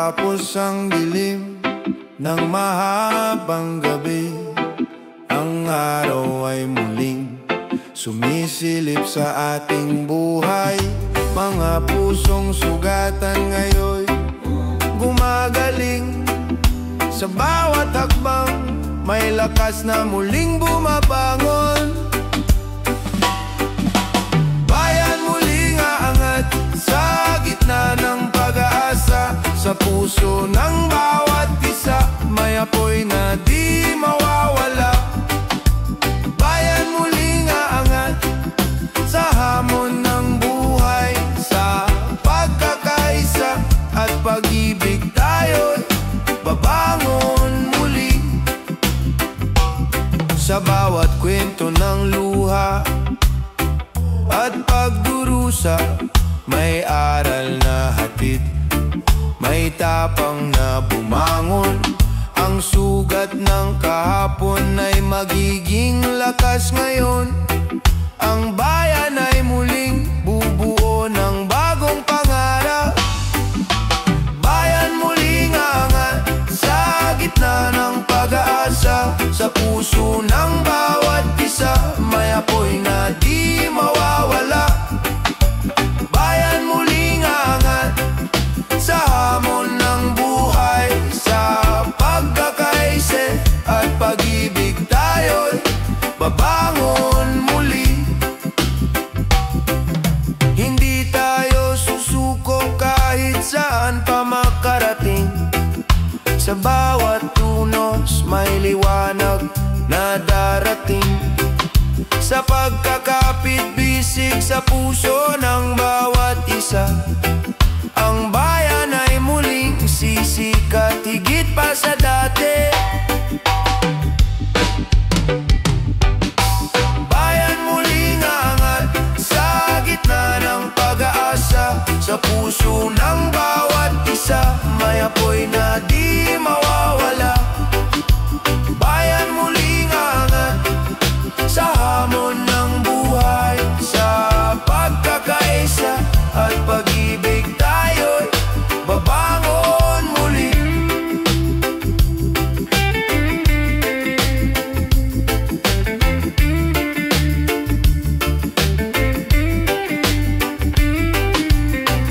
Matapos ang dilim ng mahabang gabi, ang araw ay muling sumisilip sa ating buhay. Mga pusong sugatan ngayon gumagaling. Sa bawat hakbang may lakas na muling bumabangon. Bayan muling aangat sa gitna ng pag-asa. Sa puso ng bawat isa may apoy na di mawawala. Bayan muling aangat sa hamon ng buhay. Sa pagkakaisa at pag-ibig tayo'y babangon muli. Sa bawat kwento ng luha at pagdurusa may aral na hatid, may tapang na bumangon. Ang sugat ng kahapon ay magiging lakas ngayon. Ang bayan ay muling bubuo ng bagong pangarap. Bayan muling aangat sa gitna ng pag-asa. Sa puso ng bawat isa may apoy na di mawawala. Bayan muling aangat sa hamon ng buhay. Sa pagkakaisa at pag-ibig tayo'y babangon muli. Hindi tayo susuko kahit saan pa makarating. Sa bawat tunos may liwanag na darating. Sa pagkakapit-bisig sa puso ng bawat isa, ang bayan ay muling sisikat higit pa sa dati. Bayan muling aangat sa gitna ng pag-asa. Sa puso ng bawat isa may apoy na di mawawala. Bayan muling aangat sa hamon ng buhay. Sa pagkakaisa at pag-ibig tayo'y babangon muli.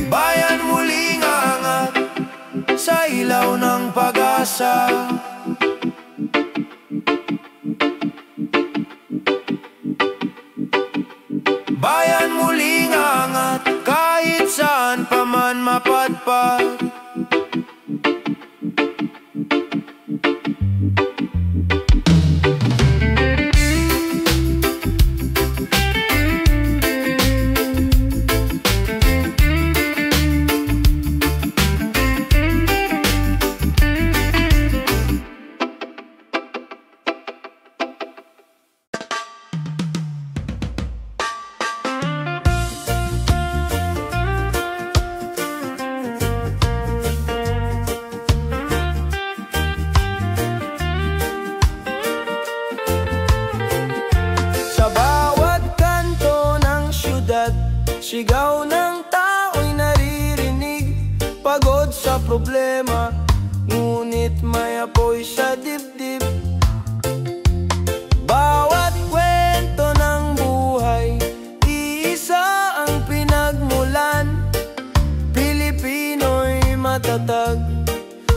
Bayan muling aangat sa ilaw ng pag-asa. Bayan muling aangat kahit saan pa man mapadpad. Sigaw ng tao'y naririnig, pagod sa problema, ngunit may apoy sa dibdib. Bawat kwento ng buhay, iisa ang pinagmulan. Pilipino'y matatag,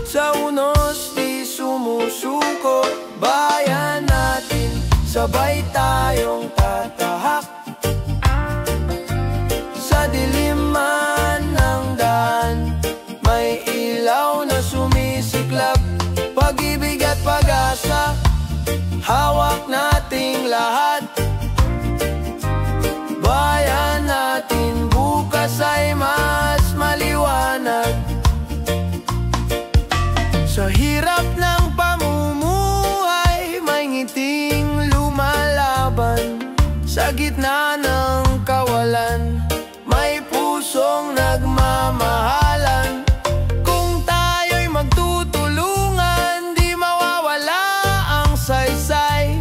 sa unos di sumusuko. Bayan natin, sabay tayong tatahak. Sa diliman ng daan, may ilaw na sumisiklab. Pag-ibig at pag-asa, hawak nating lahat. Bayan natin, bukas ay mas maliwanag. Sa hirap ng pamumuhay, may ngiting lumalaban. Sa gitna ng kawalan, may pusong nagmamahalan. Kung tayo'y magtutulungan, di mawawala ang saysay.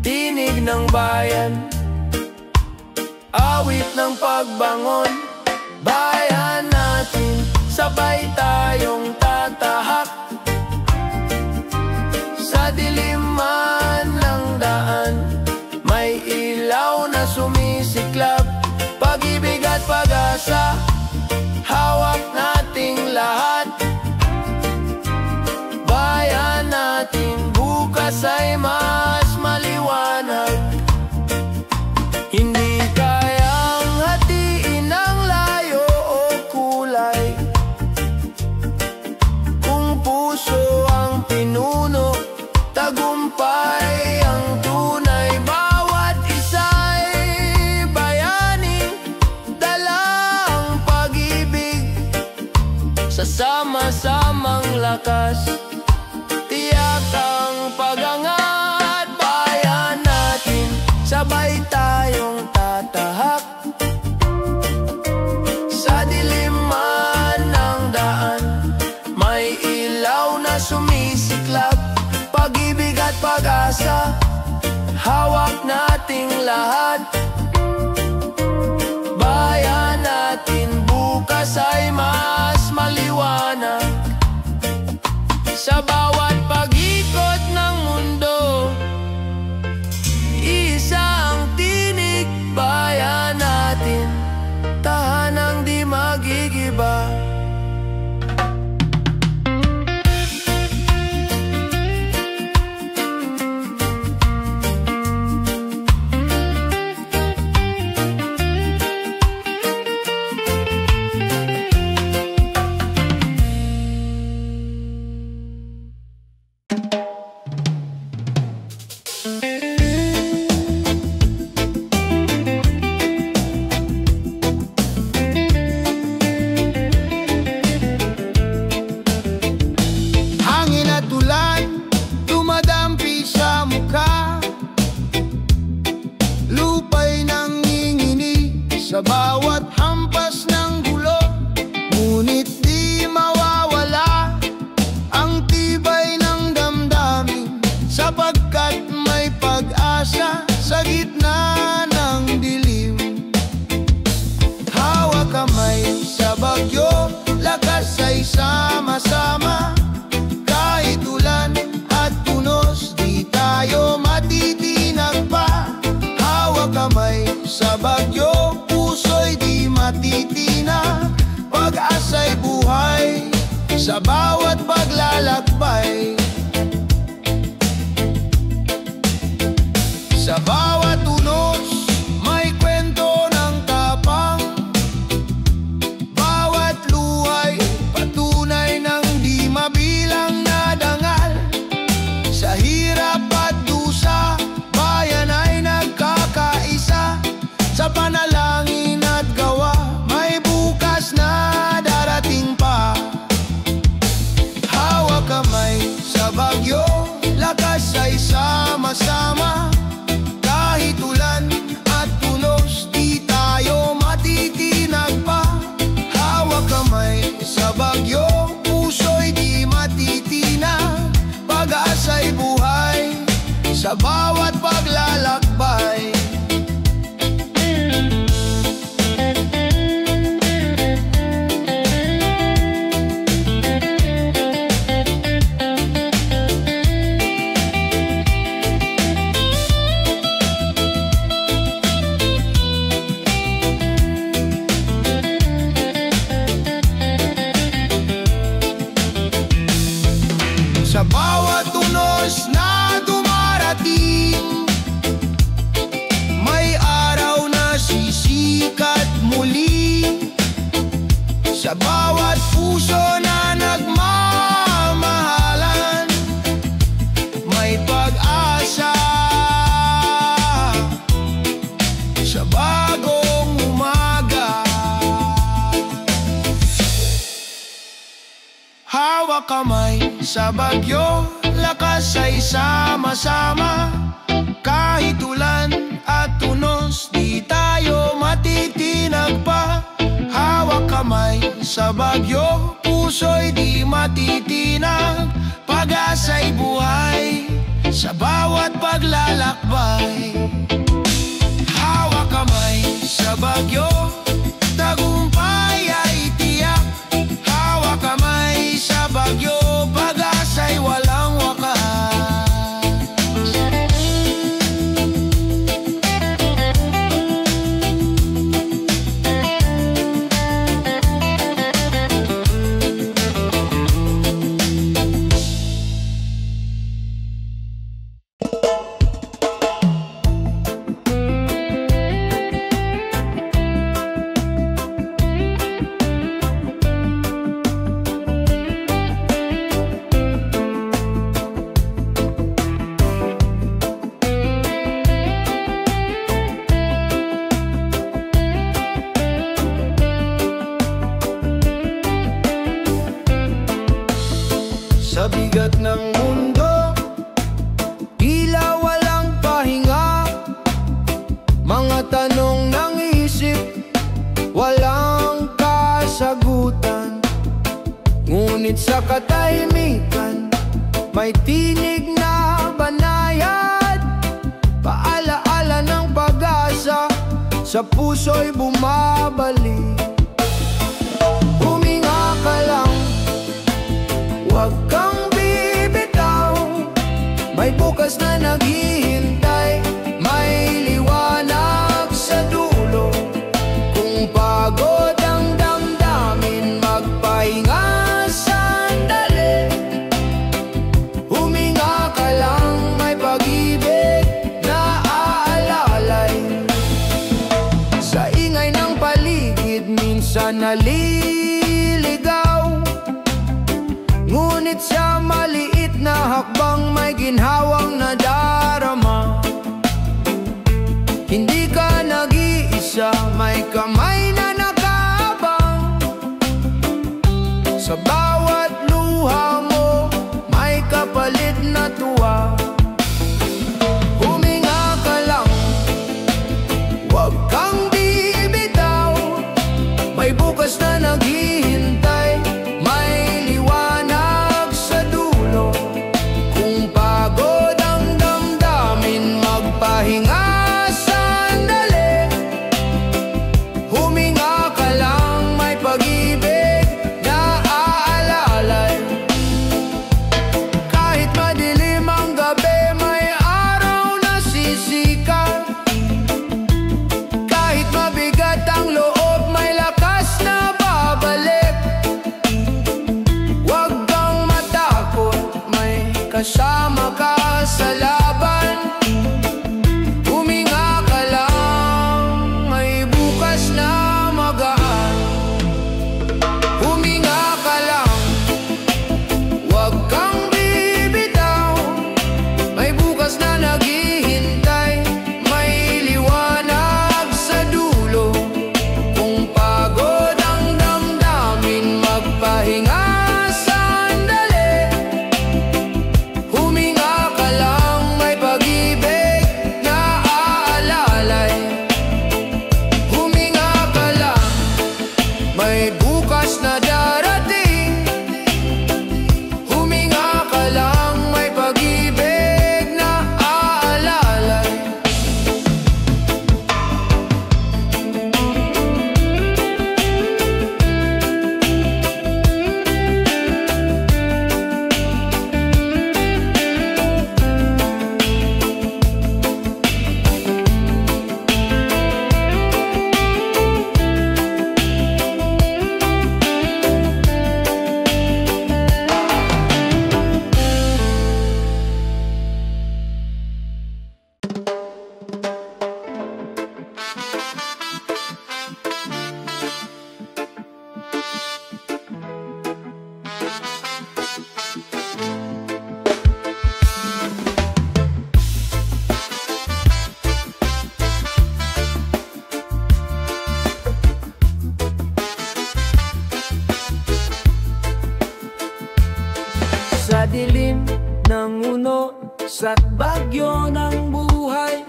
Tinig ng bayan, awit ng pagbangon. Bayan natin, sa sabay tayong tatahak sa dilim man ng daan. May ilaw na sumisiklab, pag-ibig at pag-asa, hawak nating lahat. Bayan natin bukas ay mas maliwanag. Hindi kayang hatiin ang layo o kulay, kung puso ang pinuno, tagumpay ang tunay. Bawat isa'y bayaning dala ang pag-ibig, sa sama-samang lakas, tiyak ang pag-angat. Bayan natin, sabay tayong tatahak sa dilim man ng daan. May ilaw na sumisiklab, pag-ibig at pag-asa, hawak nating lahat. Bayan natin bukas ay mas maliwanag. Sa bawat pag-ikot ng mundo, isa ang tinig. Bayan natin, tahanang di magigiba. Sa bawat hampas ng gulo, ngunit di mawawala ang tibay ng damdamin, sapagkat may pag-asa sa gitna ng dilim. Hawak kamay sa bagyo, lakas ay sama-sama. Kahit ulan at punos, di tayo matitinag pa. Hawak kamay sa bagyo, puso'y di matitina. Pag-asa'y buhay sa bawat paglalakbay. Sa bawat unos may kwento ng tapang, bawat luhay patunay ng di mabilang na dangal. Sa hirap at dusa, bayan ay nagkakaisa. Sa panalangin at gawa, may bukas na darating pa. Hawak kamay sa bagyo, lakas ay sama-sama. Kahit ulan at punos, di tayo matitinag pa. Hawak kamay sa bagyo, puso'y di matitinag. Pag-asa'y buhay sa bawat paglalakbay. Sa bawat unos na dumarating, may araw na sisikat muli. Sa bawat puso na nagmamahalan, may pag-asa sa bagong umaga. Hawak kamay sa bagyo, lakas ay sama-sama. Kahit ulan at tunos, di tayo matitinag pa. Hawak kamay sa bagyo, puso'y di matitinag. Pag-asa'y buhay sa bawat paglalakbay. Hawak kamay sa bagyo, tagumpay ay tiyak. Hawak sa bigat ng mundo, tila walang pahinga. Mga tanong ng isip, walang kasagutan. Ngunit sa katahimikan, may tinig na banayad. Paalaala ng pag-asa, sa puso'y bumabalik. Huminga ka lang, huwag kang bibitaw. May bukas na naghihintay, may liwanag sa dulo. Kung pagod ang damdamin, magpahinga sandali. Huminga ka lang, may pag-ibig na aalalay. Sa ingay ng paligid, minsan naliligaw. Ngunit sa maliit na hakbang, may ginhawang nadarama. Hindi ka nag-iisa, may kamay na nakaabang. Sa bawat luha mo, may kapalit na tuwa. Huminga ka lang, huwag kang bibitaw. May bukas na naghihintay, may liwanag sa dulo. Kung pagod ang damdamin, magpahinga sandali. Huminga ka lang, may pag-ibig na aalalay. Kahit madilim ang gabi, may araw na sisikat. Kahit mabigat ang loob, may lakas na babalik. Huwag kang matakot, may kasama ka sa laban. Huminga ka lang, may bukas na magaan. Huminga ka lang, huwag kang bibitaw. May bukas na naghihintay, may liwanag sa dulo. Kung pagod ang damdamin, magpahinga sandali. Huminga ka lang, may pag-ibig na aalalay. Huminga ka lang, may bukas na darating. Huminga ka lang, may pag-ibig na aalalay. Sa dilim ng uno, sa't bagyo ng buhay,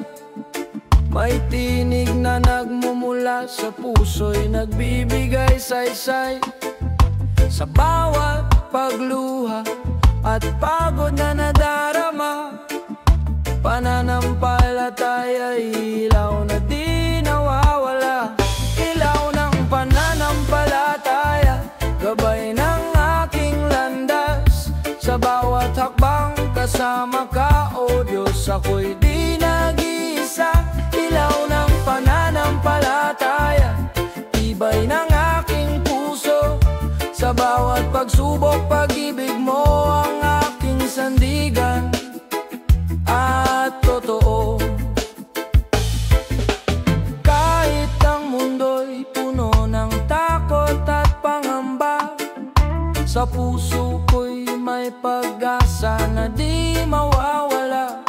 may tinig na nagmumula sa puso'y nagbibigay saysay. Sa bawat pagluha at pagod na nadarama, pananampalataya, ilaw na di nawawala. Ilaw ng pananampalataya, gabay ng aking landas. Sa bawat hakbang kasama ka, o Diyos, ako'y di nag-iisa. Ilaw ng pananampalataya, tibay ng aking puso. Sa bawat pagsubok, pag-ibig mo ang aking sandigan at totoo. Kahit ang mundo'y puno ng takot at pangamba, sa puso ko'y may pag-asa na di mawawala.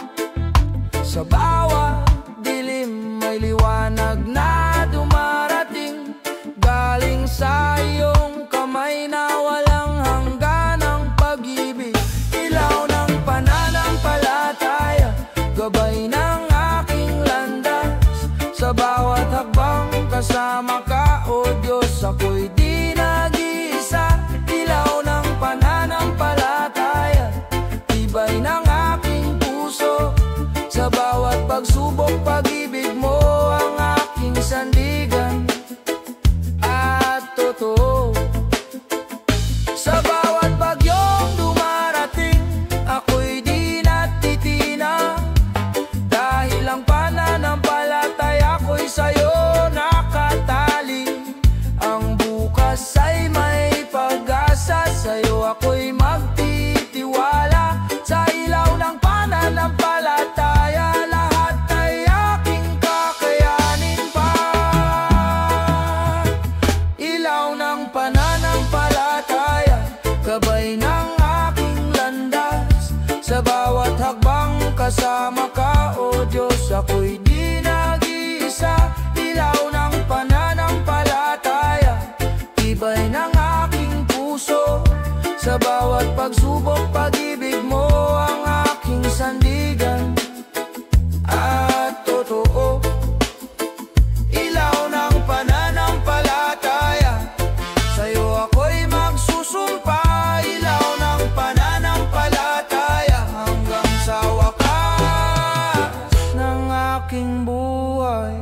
Sa bawat dilim, may liwanag na dumarating, galing sa iyong kamay na walang hangganang pag-ibig. ako'y magtitiwala sa ilaw ng pananampalataya. Lahat ay aking kakayanin pa. Ilaw ng pananampalataya, gabay ng aking landas. Sa bawat hakbang kasama ka, O Diyos, ako'y di nag-iisa. Ilaw ng pananampalataya, tibay ng aking puso. Sa bawat pagsubok, pag-ibig mo ang aking sandigan at totoo. Ilaw ng pananampalataya, sa'yo ako'y magsusumpa. Ilaw ng pananampalataya, hanggang sa wakas ng aking buhay.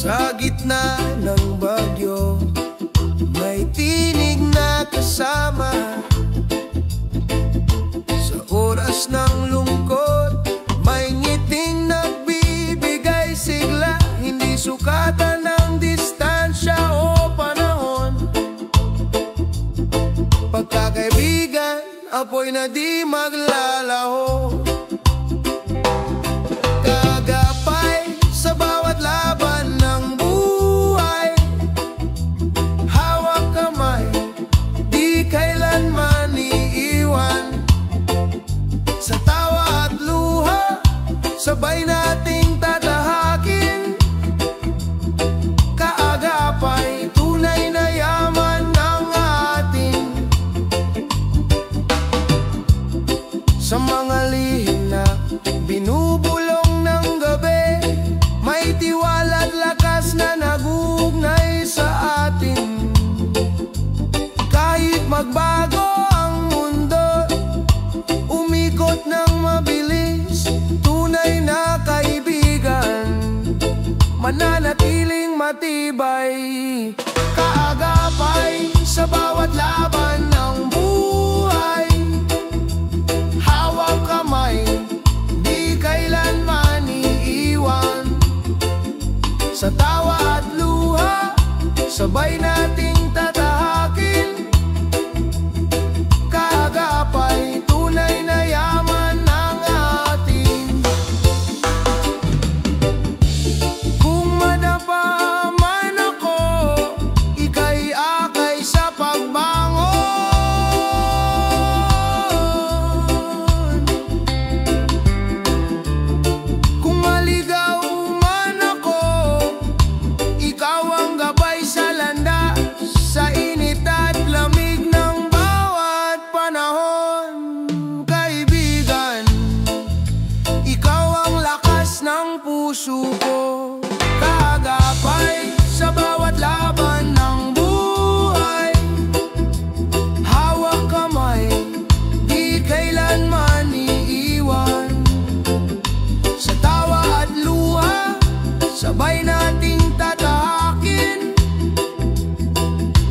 Sa gitna ng bagyo, may tinig na kasama. Sa oras ng lungkot, may ngiting nagbibigay sigla. Hindi sukatan ng distansya o panahon. Pagkakaibigan, apoy na di maglalaho. Kagapay sa bawat laban ng buhay, hawak kamay, di kailanman iiwan. Sa tawa at luha, sabay nating tatahakin. Kaagapay, tunay na yaman ng atin. Sa mga lihim na binubulong ng gabi, may tiwala at lakas na nagugnay sa atin. Kahit magbago ang mundo, umikot ng mabilis, tunay na kaibigan mananatiling matibay. Kaagapay sa bawat laban ng buhay, hawak kamay, di kailanman iiwan. Sa tawa at luha, sabay nating tatahakin. Kaagapay, tunay na yaman ng atin. Kung madapa man ako, ika'y akay sa pagbangon. Kung maligaw man ako, ikaw ang gabay sa landas. Sa init at lamig ng bawat panahon, kaibigan, ikaw ang lakas ng puso ko. Kaagapay sa bawat laban ng buhay, hawak kamay, di kailanman iiwan. Sa tawa at luha, sabay nating tatahakin.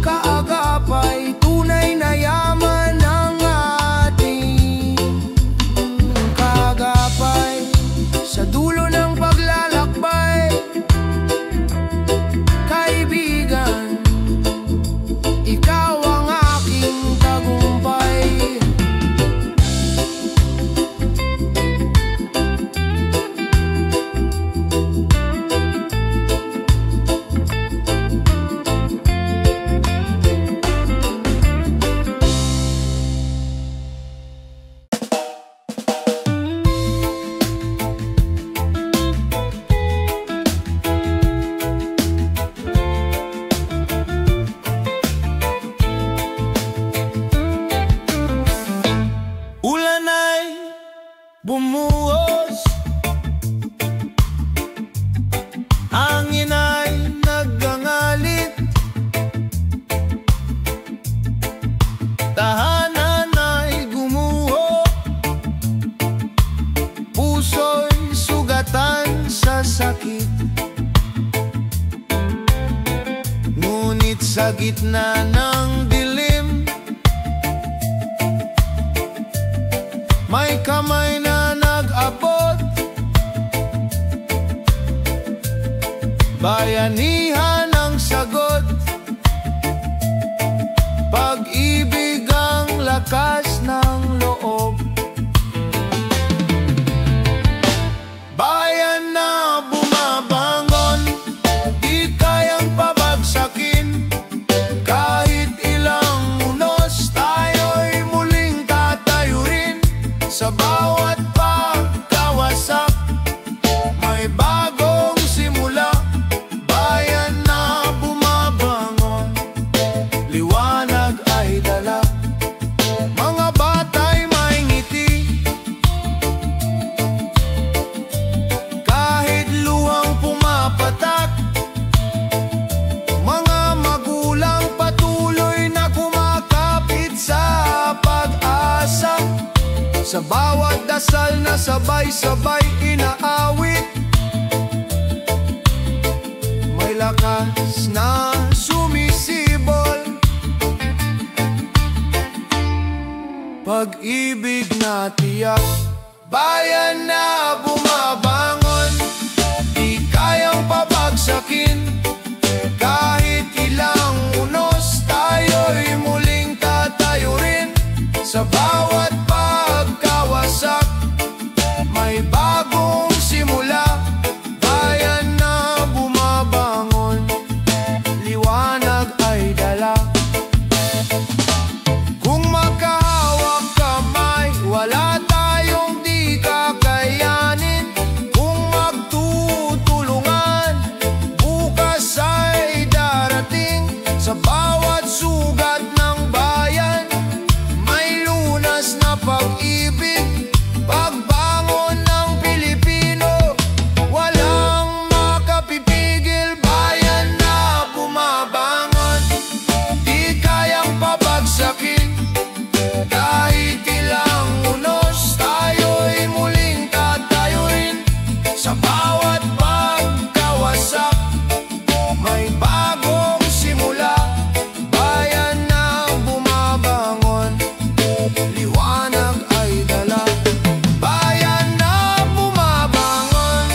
Kaagapay, tunay na yaman ng atin. Kaagapay, sa dulo ng paglalakbay, kaibigan, ikaw ang aking tagumpay. Ulan ay bumuhos, hangin ay naggangalit. tahanan ay gumuho, puso'y sugatan sa sakit. Ngunit sa gitna ng dilim, may kamay na nag-abot. Bayanihan ang sagot, pag-ibig ang lakas ng loob. Bayan na bumabangon, di kayang pabagsakin. Kahit ilang unos, tayo'y muling tatayo rin. Sa bawat pagkawasak, may bagong simula. Bayan na bumabangon, liwanag ay dala. Mga bata'y may ngiti, kahit luhang pumapatak. Mga magulang patuloy na kumakapit sa pag-asa. Sa bawat dasal na sabay-sabay inaawit, may lakas na sumisibol. Pag-ibig na tiyak, bayan na bumabangon, di kayang pabagsakin. Kahit ilang unos, tayo'y muling tatayo rin. Sa bawat pagkawasak, may bagong simula. Bayan na bumabangon, liwanag ay dala. Kung magkahawak kamay, wala tayong di kakayanin. Kung magtutulungan, bukas ay darating. Sa bawat sugat ng bayan, may lunas na pag-ibig. Pagbangon ng Pilipino, walang makapipigil. Bayan na bumabangon, di kayang pabagsakin. Kahit ilang unos, tayo'y muling tatayo rin. Sa bawat pagkawasak, may bagong simula. Bayan na bumabangon, liwanag ay dala. Bayan na bumabangon,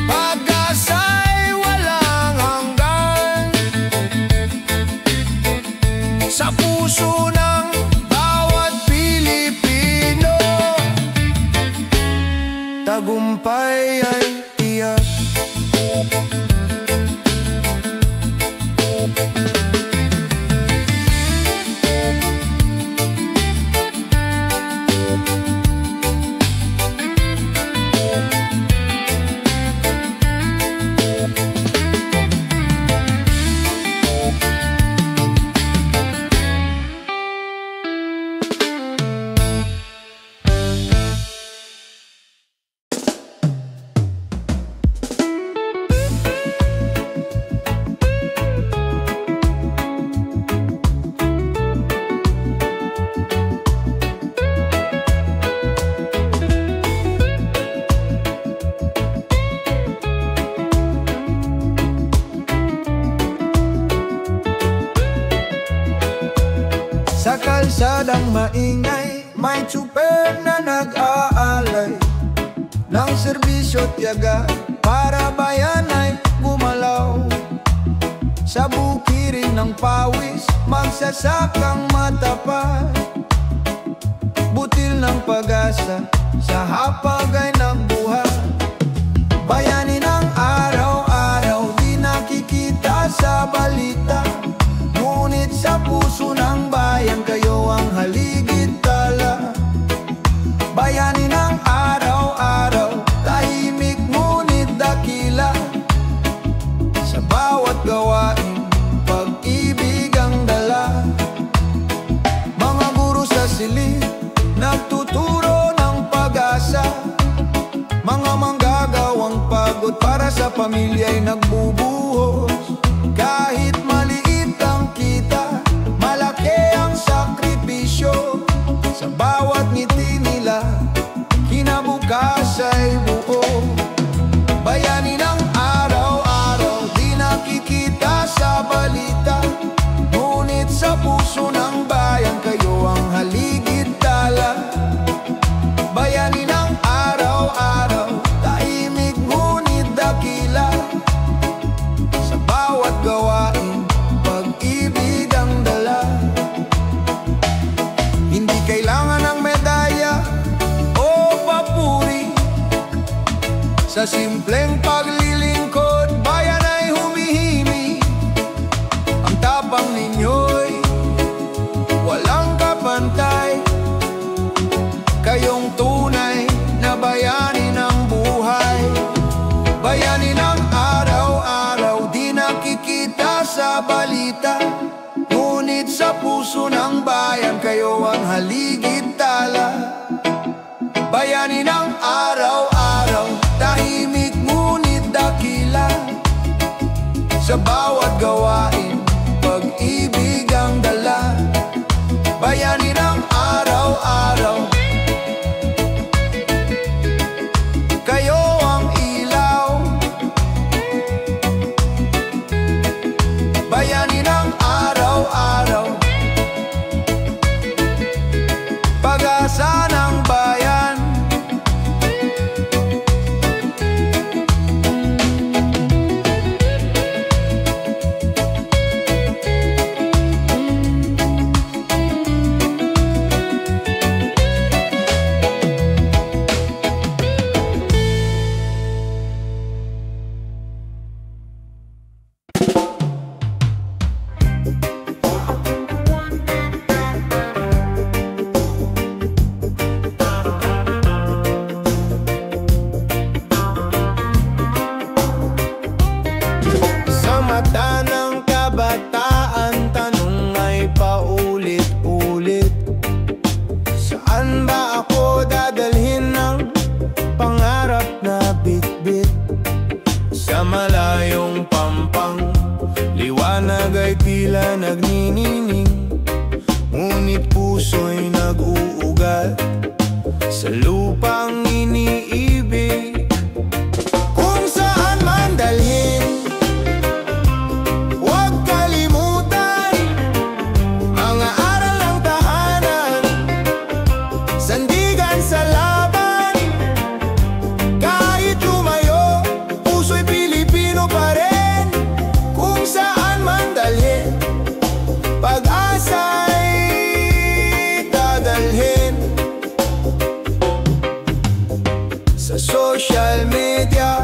pag-asa'y walang hanggan. Sa puso ng bawat Pilipino, tagumpay ay tiyak. Sa kalsadang maingay, may tsuper na nag-aalay ng serbisyo tiyaga para bayan ay gumalaw. Sa bukirin ng pawis, magsasakang matapat, butil ng pag-asa, sa hapag ay nagbuhat. Bayani ng araw-araw, di nakikita sa balita, ngunit sa puso ng bayan kayo ang haligid tala. Bayani ng araw-araw, tahimik ngunit dakila. Sa bawat gawain, pag-ibig ang dala. Mga guro sa silid, nagtuturo ng pag-asa. puso ng bayan, kayo ang haligid tala. Bayani ng araw-araw, tahimik ngunit dakila. Sa bawat gawain, pag-ibig ang dala. Hindi kailangan ng medalya o papuri. Sa simpleng paglilingkod, bayan ay humihimik. Ang tapang ninyo'y walang kapantay. Kayong tunay na bayani ng buhay. Bayani ng araw-araw, di nakikita sa balita. Ngunit sa puso ng bayan, kayo ang haligid tala. Bayani ng araw-araw, tahimik ngunit dakila. Sa bawat gawain, pag-ibig ang dala. Bayani ng araw-araw, kayo ang ilaw. Bayani ng araw-araw, pag-asa ng bayan. Sa mata ng kabataan, tanong ay paulit-ulit. Saan ba ako dadalhin ng pangarap na bitbit? Sa malayong pampang, liwanag ay tila nagninining. Ngunit puso'y nag-uugat sa lupang iniibig. Kung saan man dalhin, huwag kalimutan mga aral ng tahanan. Sandigan sa laban, kahit lumayo, puso'y Pilipino pa rin. Kung saan man dalhin, pag-asa'y dadalhin. Sa social media,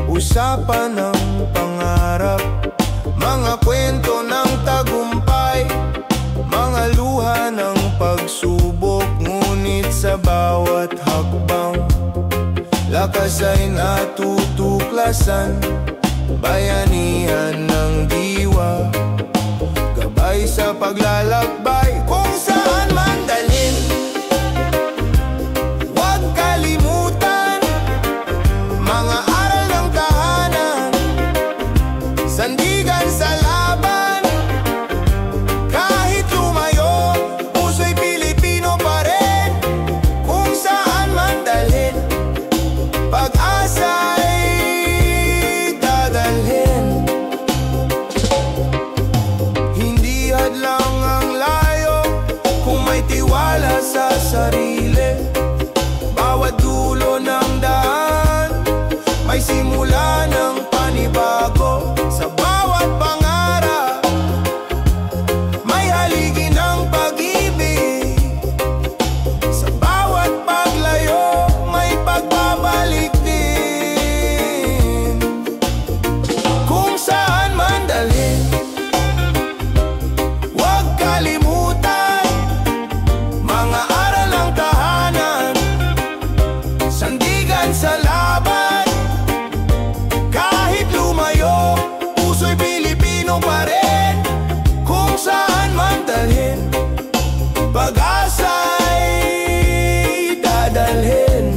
usapan ng pangarap, mga kwento ng tagumpay, mga luha ng pagsubok. Ngunit sa bawat hakbang, lakas ay natutuklasan. Bayanihan ng diwa, gabay sa paglalakbay. Kung saan man dalhin, huwag kalimutan mga aral ng tahanan. Sandigan sa laban, kahit lumayo, puso'y Pilipino pa rin. Kung saan man dalhin, pag-asa'y dadalhin. Hindi hadlang ang layo kung may tiwala sa sarili. Bawat dulo ng daan, may simula ng panibago. Sa bawat pangarap, may haligi ng pag-ibig. Sa bawat paglayo, may pagbabalik din. Kung saan man dalhin, huwag kalimutan mga aral ng tahanan. Sandigan sa laban, kahit lumayo, puso'y Pilipino pa rin. Kung saan man dalhin, pag-asa'y dadalhin.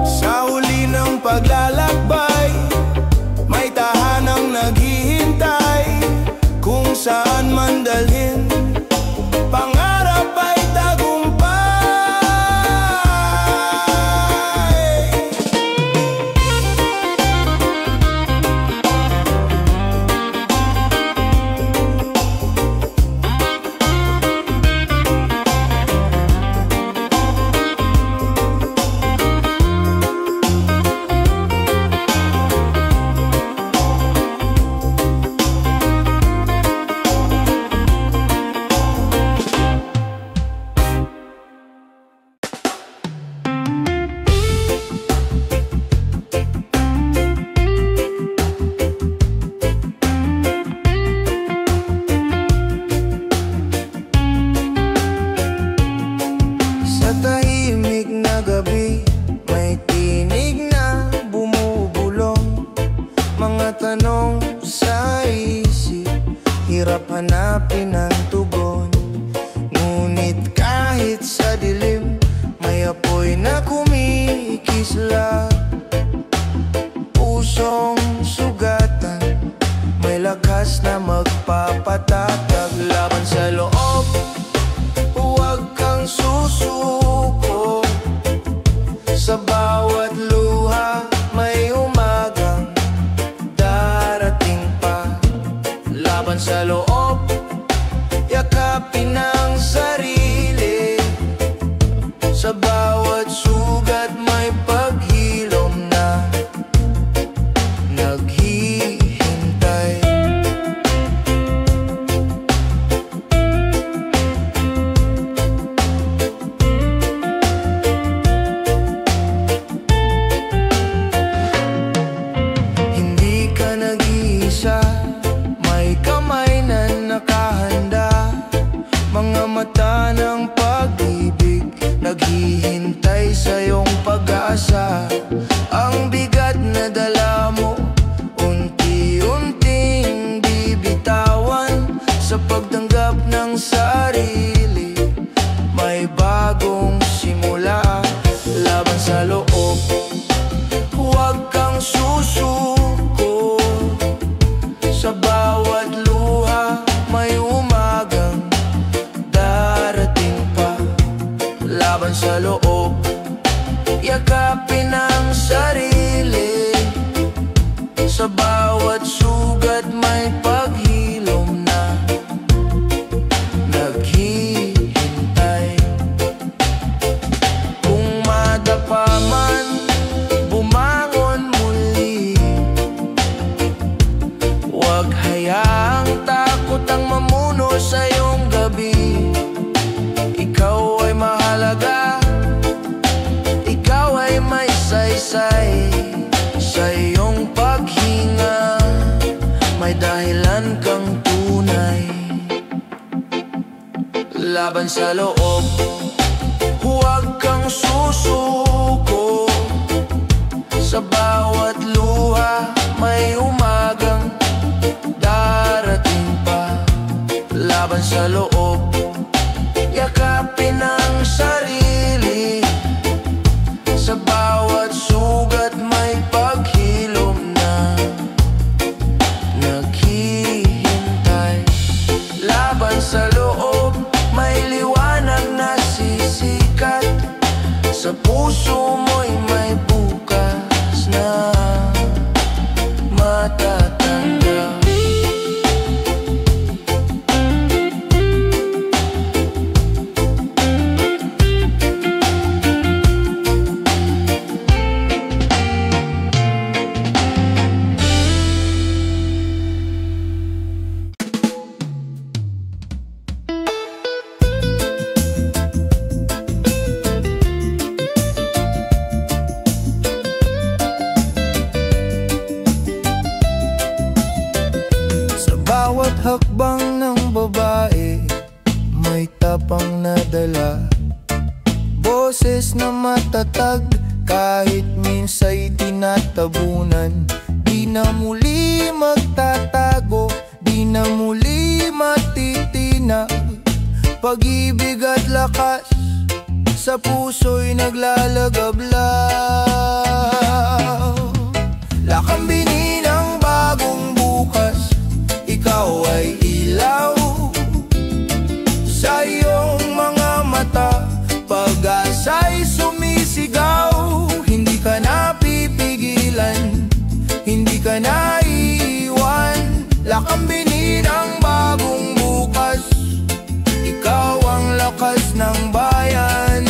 Sa huli ng paglalakbay, may tahanang naghihintay. Kung saan man dalhin, pangarap ay tagumpay. hanapin ang tugon. Ngunit kahit sa dilim, may apoy na kumikislap. Pusong sugatan, may lakas na magpapatatag. Laban sa loob, huwag kang susuko. Sa bawat luha, may umagang darating pa. Laban sa loob, yakapin ang sarili. Sa bawat sugat, may paghilom na naghihintay. Hindi ka nag-iisa, may kamay na nakahanda. Mga mata ng pag-ibig, naghihintay sa iyong pag-asa. Ang bigat na dala mo, unti-unting bibitawan. Sa pagtanggap ng sarili, may bagong simula. Laban sa loob, huwag kang susuko. Sa bawat luha, may umagang darating pa. Laban sa loob, yakapin ang sarili. Sa bawat sugat, may paghilom na naghihintay. Kung madapa man, bumangon muli. Huwag hayaang takot ang mamuno sa iyong gabi. Ikaw ay mahalaga, ikaw ay may saysay. Sa iyong paghinga, may dahilan kang tunay. Laban sa loob, huwag kang susuko. Sa bawat luha, may umagang darating pa. Laban sa loob, yakapin ang sarili. Sa bawat sugat, may paghilom na naghihintay. Laban sa loob, may liwanag na sisikat. Sa puso mo'y may bukas na matatanggap. Bawat hakbang ng babae, may tapang na dala. Boses na matatag, kahit minsa'y tinatabunan. Di na muli magtatago, di na muli matitinag. Pag-ibig at lakas, sa puso'y naglalagablab. Lakambinin ang bagong bukas, ikaw ay ilaw. Sa iyong mga mata, pag-asa'y sumisigaw. Hindi ka napipigilan, hindi ka naiiwan. Lakambinin ang bagong bukas, ikaw ang lakas ng bayan.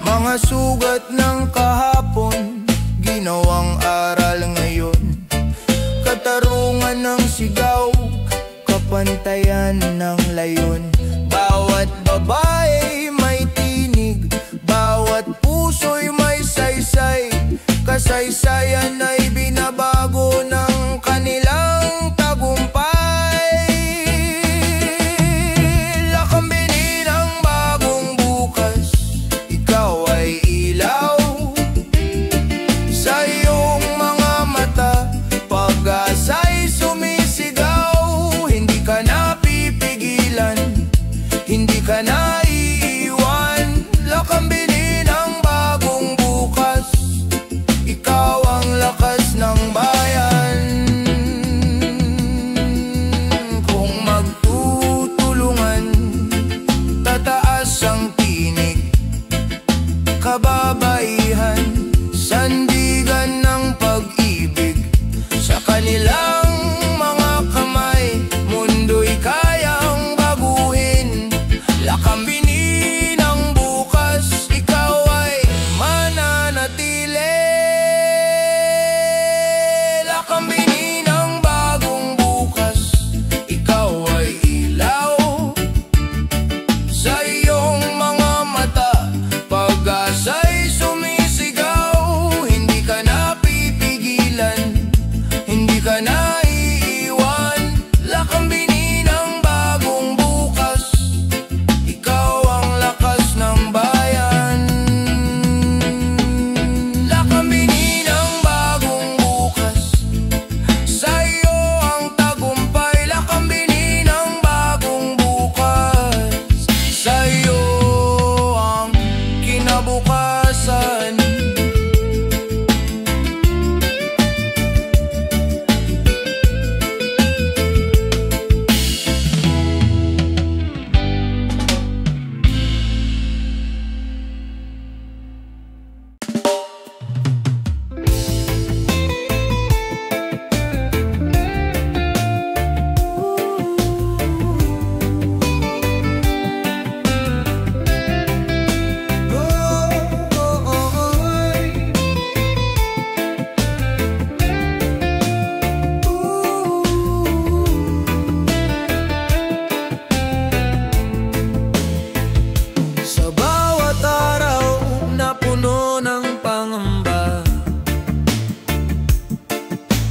Mga sugat ng kahapon, ginawang aral ngayon. Katarungan ng sigaw, kapantayan ng layon. Bawat babae may tinig, bawat puso'y may saysay. Kasaysayan ay binabago ng kanilang tagumpay. Lakambinin ang bagong bukas, ikaw ay ilaw. Sa iyong mga mata, pag-asa'y sumisigaw.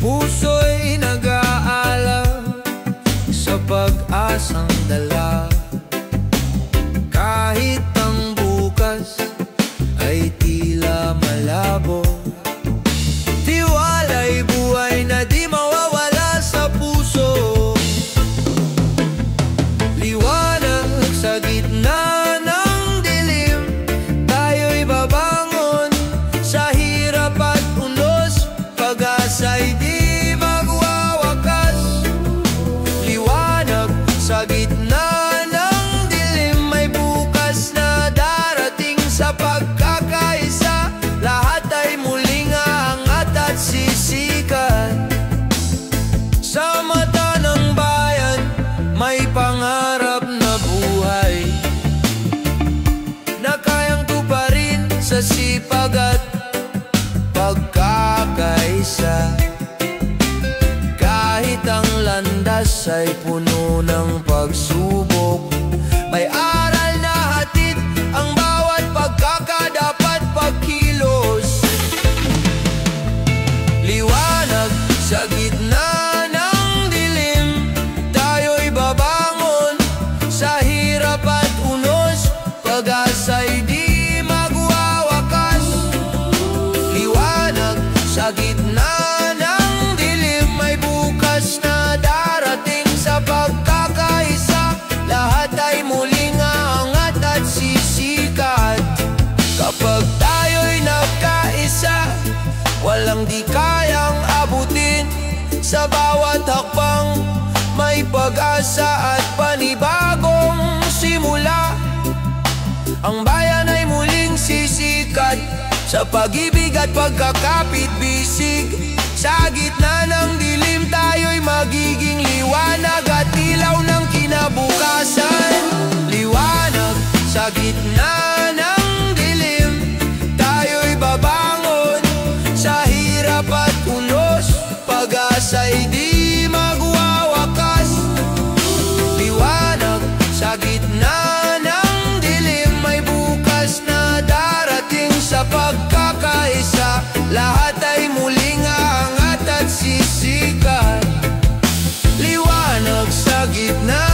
puso'y nag-aalala sa pag-asang dala. Kahit ang bukas ay tila malabo, tiwala'y buhay na di mawawala sa puso. Liwanag sa gitna ng dilim, tayo'y babangon sa hirap at unos, pag-asa'y di magwawakas. Liwanag sa gitna ng dilim, may bukas na darating sa pagkakaisa. Lahat ay muling aangat at sisikat. Sa mata ng bayan, may pangarap na buhay na kayang tuparin sa sipag at pagkakaisa. Kahit ang landas ay puno ng pagsubok, may aral na hatid ang bawat pagkakadapat pagkilos. Liwanag sa gitna ng dilim, tayo'y babangon sa hirap at unos, pag-asa'y di magwawakas. Liwanag sa gitna ng dilim, may bukas na darating sa pagkakaisa. Lahat ay muling aangat at sisikat. Kapag tayo'y nagkaisa, walang di kayang abutin. Sa bawat hakbang, may pag-asa at panibagong simula. Ang bayan ay muling sisikat sa pag-ibig at pagkakapit-bisig. Sa gitna ng dilim, tayo'y magiging liwanag at ilaw ng kinabukasan. Liwanag sa gitna ng dilim, tayo'y babangon sa hirap at unos, pag-asa'y di magwawakas. Liwanag sa gitna ng dilim, may bukas na darating sa pagkakaisa. Lahat ay muling aangat at sisikat. Liwanag sa gitna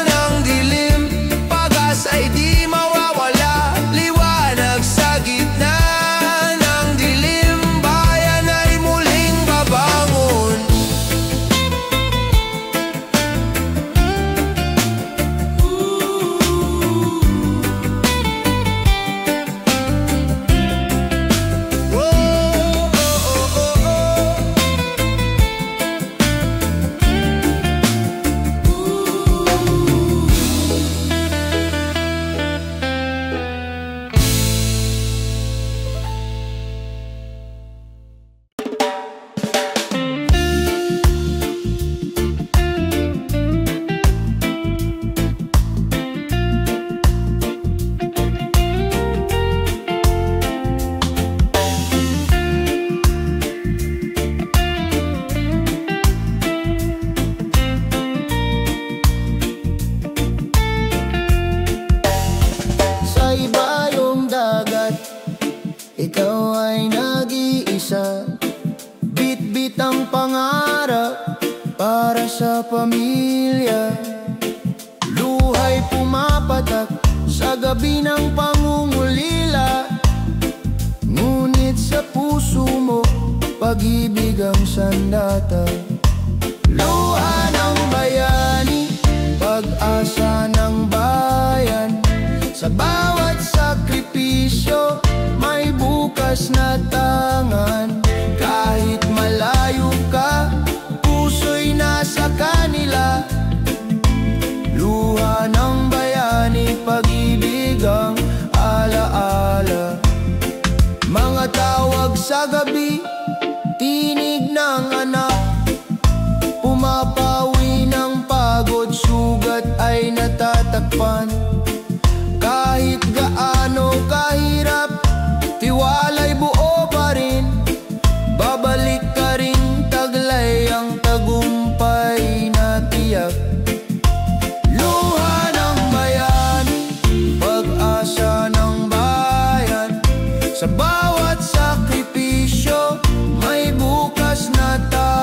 ng dilim, pag-asa'y di mawawala. Liwanag sa gitna ng dilim, bayan ay muling babangon. Sa ibayong dagat, ikaw ay nag-iisa. Bit-bit ang pangarap para sa pamilya. Luhay pumapatak sa gabi ng pangungulila. Ngunit sa puso mo, pag-ibig ang sandata. Luha ng bayani, pag-asa ng bayan. Sa bawat sakripisyo, may bukas na tangan. Kahit malayo ka, puso'y nasa kanila. Luha ng bayani, pag-ibig ang alaala. Mga tawag sa gabi, tinig ng anak. Pumapawi ng pagod, sugat ay natatakpan. Kahit gaano kahirap, tiwala'y buo pa rin. Babalik ka rin, taglay ang tagumpay na tiyak. Luha ng bayani, pag-asa ng bayan. Sa bawat sakripisyo, may bukas na tayo.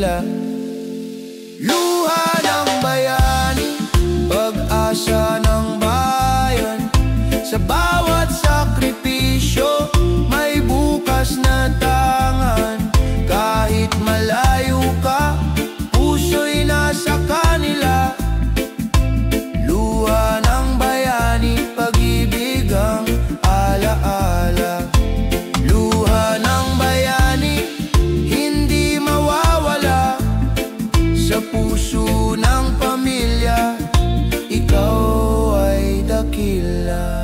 nila. Luha ng bayani, pag-asa ng bayan. Sa bawat sakripisyo, may bukas na tangan. Kahit malayo ka, puso'y nasa kanila. Luha ng bayani, pag-ibig ang alaala. Luha ng bayani, hindi mawawala. Sa puso ng pamilya, ikaw ay dakila.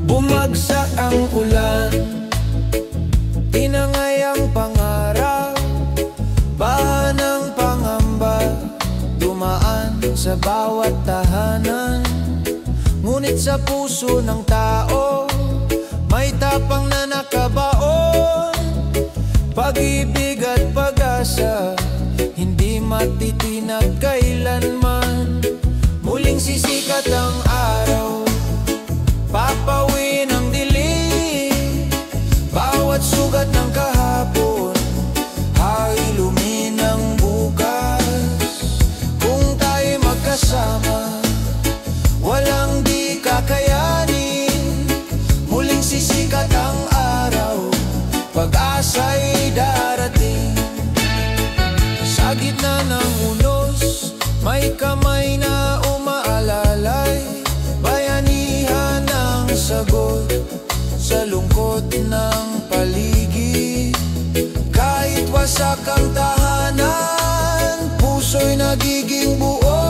Bumagsak ang ulan, tinangay ang pangarap. Baha ng pangamba, dumaan sa bawat tahanan. Ngunit sa puso ng tao, may tapang na nakabaon. Pag-ibig at pag-asa, hindi matitinag kailanman. Muling sisikat ang araw, papawin ang dilim. Bawat sugat ng kahapon ay luminang bukas. Kung tayo magkasama, walang di kakayanin. Muling sisikat ang araw, pag-asa'y darating. Sa gitna ng unos, may kamay na umaalalay. Bayanihan ang sagot sa lungkot ng paligid. Kahit wasak ang tahanan, puso'y nagiging buo.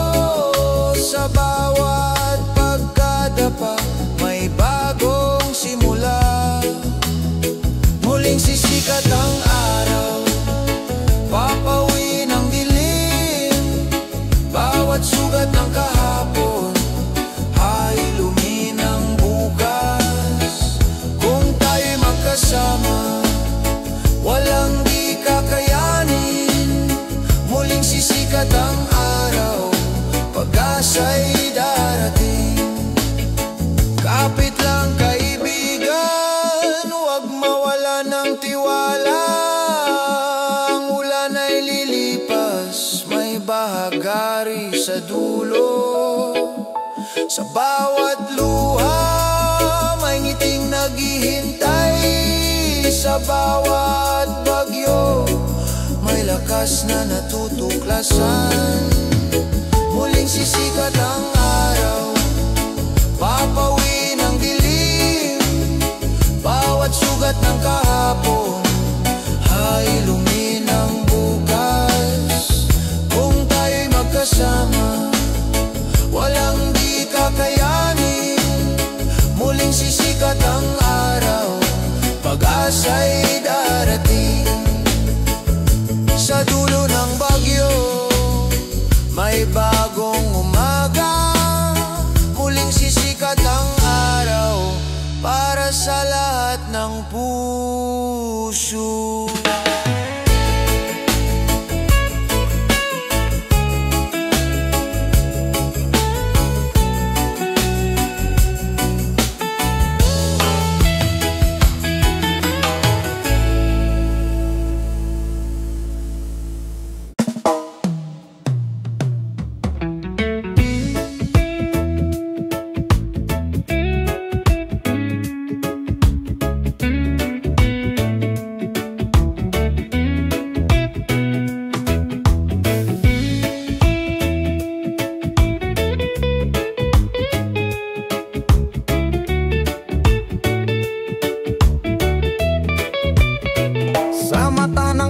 Sa bawat pagkadapa, may bagong simula. Muling sisikat ang araw, papawin ang dilim. Bawat sugat ng kahapon ay luminang bukas. Kung tayo'y magkasama, walang di kakayanin. Muling sisikat ang araw, pag-asa'y darating. Kapit lang kaibigan, huwag mawala ng tiwala. Ang ulan ay lilipas, may bahagari sa dulo. Sa bawat luha, may ngiting naghihintay. Sa bawat bagyo, may lakas na natutuklasan. Muling sisikat ang araw, papawin ang dilim. Bawat sugat ng kahapon ay luminang bukas. Kung tayo'y magkasama, walang di kakayanin. Muling sisikat ang araw, pag-asa'y darating. Sa dulo ng bagyo, may bagong umaga. Muling sisikat ang araw, para sa lahat ng puso.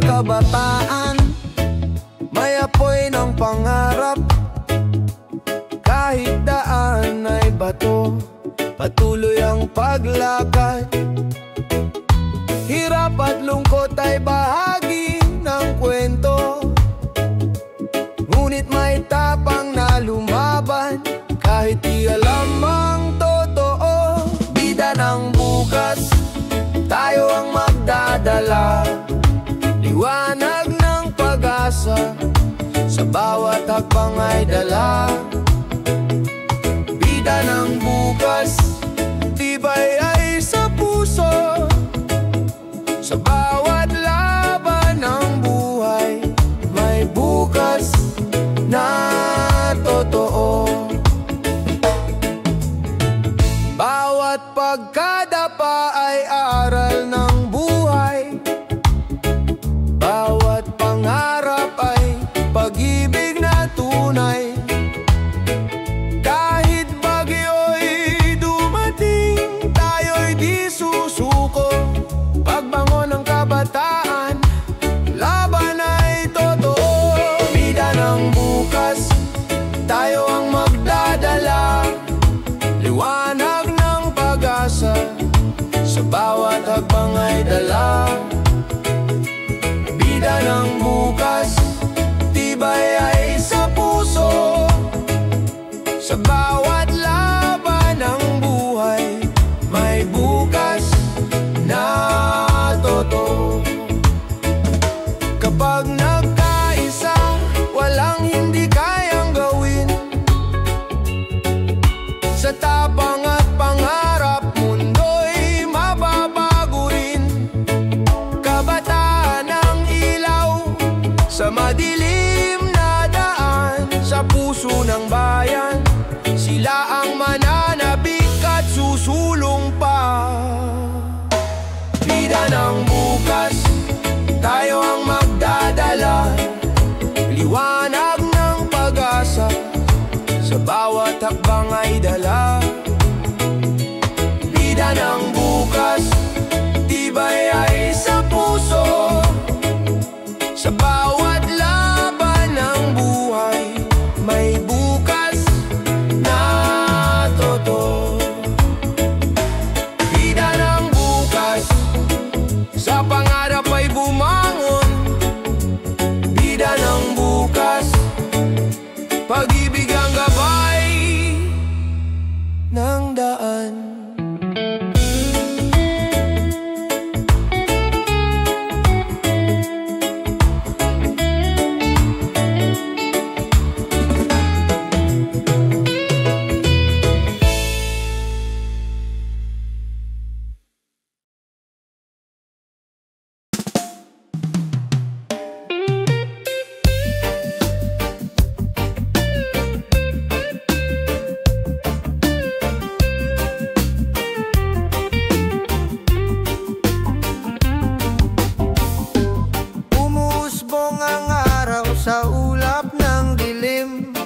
Kabataan, may apoy ng pangarap. Kahit daan ay bato, patuloy ang paglakad. Hirap at lungkot ay bahagi ng kwento. bukas, tayo ang magdadala. Liwanag ng pag-asa, sa bawat hakbang ay dala. Bida ng bukas, tibay ay sa puso. Sa bawat laban ng buhay, may bukas na totoo. Bawat pagkadapa ay aral ng buhay. Bawat pangarap ay pag-ibig na tunay. Kahit bagyo'y dumating, tayo'y di susuko. Pagbangon ng kabataan, laban ay totoo. Bida ng bukas, tayo ang magdadala. Liwanag ng pag-asa, sa bawat hakbang ay dala. Bida ng bukas, tibay ay sa puso. Sa bawat laban ng buhay, may bukas na totoo. Kapag nagkaisa, walang hindi kayang gawin. Sa tapang at pangarap, mundo'y mababago rin. Kabataan ng ilaw, sa madilim na daan. Sa puso ng bayan, sila ang mananabik at susulong pa. Bida ng bukas, tayo ang magdadala. Liwanag ng pag-asa, sa bawat hakbang ay dala. Bida ng bukas, tibay ay sa puso. Sa bawat laban ng buhay, may bukas na totoo. Bida ng bukas, sa pangarap ay bumangon. Bida ng bukas, pag-ibig ang gabay ng daan. Sa ulap ng dilim,